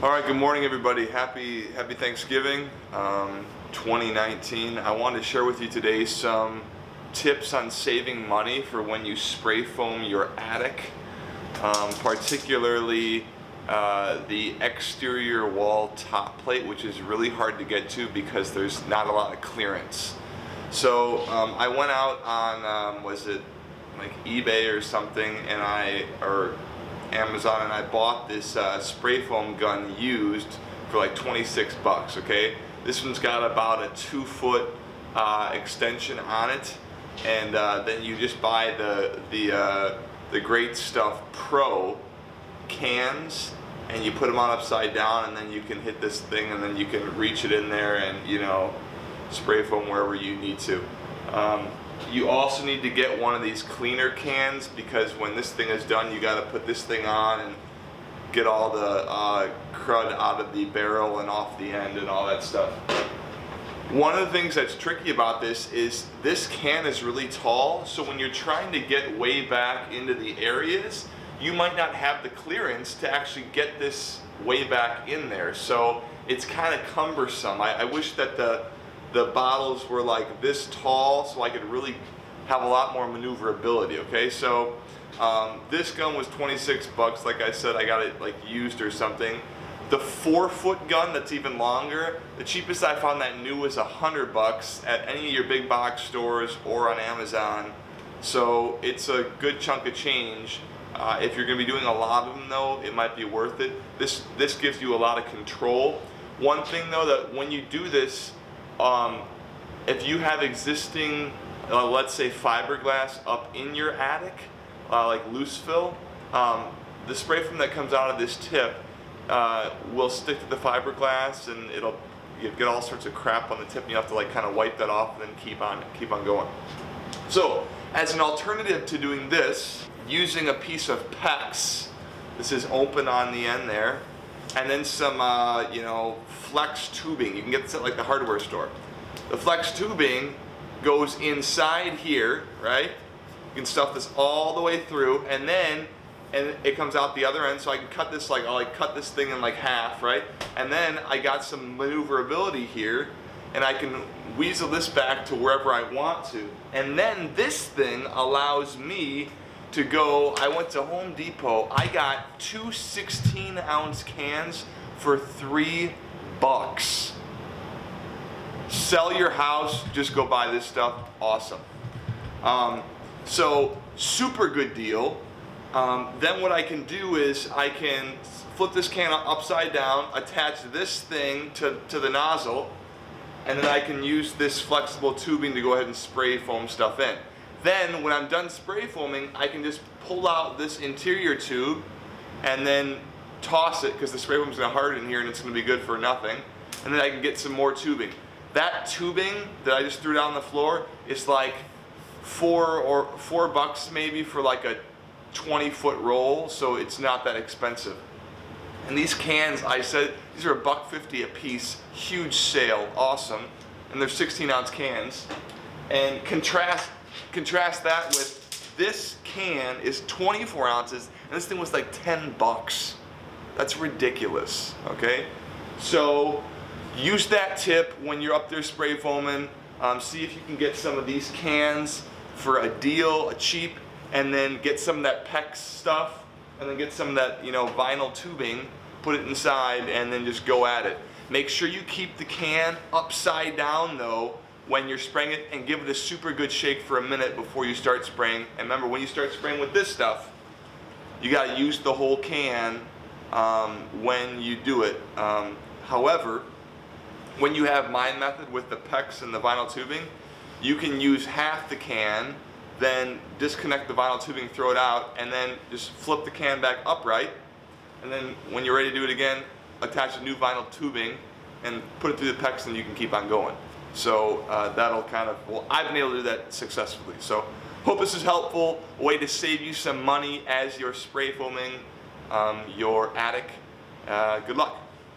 All right, good morning, everybody. Happy Thanksgiving, 2019. I wanted to share with you today some tips on saving money for when you spray foam your attic, particularly the exterior wall top plate, which is really hard to get to because there's not a lot of clearance. So I went out on, was it like eBay or something, or Amazon, and I bought this spray foam gun used for like 26 bucks. Okay, this one's got about a 2-foot extension on it, and then you just buy the Great Stuff Pro cans, and you put them on upside down, and then you can hit this thing, and then you can reach it in there, and spray foam wherever you need to. You also need to get one of these cleaner cans, because when this thing is done, you got to put this thing on and get all the crud out of the barrel and off the end and all that stuff. One of the things that's tricky about this is this can is really tall, so when you're trying to get way back into the areas, you might not have the clearance to actually get this way back in there. So it's kind of cumbersome. I wish that the bottles were like this tall so I could really have a lot more maneuverability. Okay, so this gun was 26 bucks. Like I said, I got it like used or something. The 4-foot gun that's even longer, the cheapest I found that new was 100 bucks at any of your big box stores or on Amazon. So it's a good chunk of change. If you're going to be doing a lot of them though, it might be worth it. This gives you a lot of control. One thing though, that when you do this, if you have existing, let's say fiberglass up in your attic, like loose fill, the spray foam that comes out of this tip will stick to the fiberglass, and you get all sorts of crap on the tip, and you have to like kind of wipe that off and then keep on going. So as an alternative to doing this, using a piece of PEX, this is open on the end there, and then some flex tubing. You can get this at like the hardware store. The flex tubing goes inside here, right? You can stuff this all the way through, and it comes out the other end. So I can cut this, I'll cut this thing in like half, right? And then I got some maneuverability here, and I can weasel this back to wherever I want to. And then this thing allows me to go, I went to Home Depot, I got 2 16-ounce cans for $3. Sell your house, just go buy this stuff, awesome. So super good deal. Then what I can do is I can flip this can upside down, attach this thing to the nozzle, and then I can use this flexible tubing to go ahead and spray foam stuff in. Then when I'm done spray foaming, I can just pull out this interior tube and then toss it, because the spray foam is going to harden here and it's going to be good for nothing. And then I can get some more tubing. That tubing that I just threw down on the floor is like $4 bucks maybe for like a 20-foot roll, so it's not that expensive. And these cans, I said, these are $1.50 a piece, huge sale, awesome. And they're 16-ounce cans. And contrast that with this can is 24 ounces, and this thing was like 10 bucks. That's ridiculous, okay? So use that tip when you're up there spray foaming. See if you can get some of these cans for a deal, cheap, and then get some of that PEX stuff, and then get some of that vinyl tubing, put it inside, and then just go at it. Make sure you keep the can upside down though when you're spraying it, and give it a super good shake for a minute before you start spraying. And remember, when you start spraying with this stuff, you got to use the whole can when you do it. However, when you have my method with the PEX and the vinyl tubing, you can use half the can, then disconnect the vinyl tubing, throw it out, and then just flip the can back upright. And then when you're ready to do it again, attach a new vinyl tubing and put it through the PEX, and you can keep on going. So that'll I've been able to do that successfully. So hope this is helpful, a way to save you some money as you're spray foaming your attic. Good luck.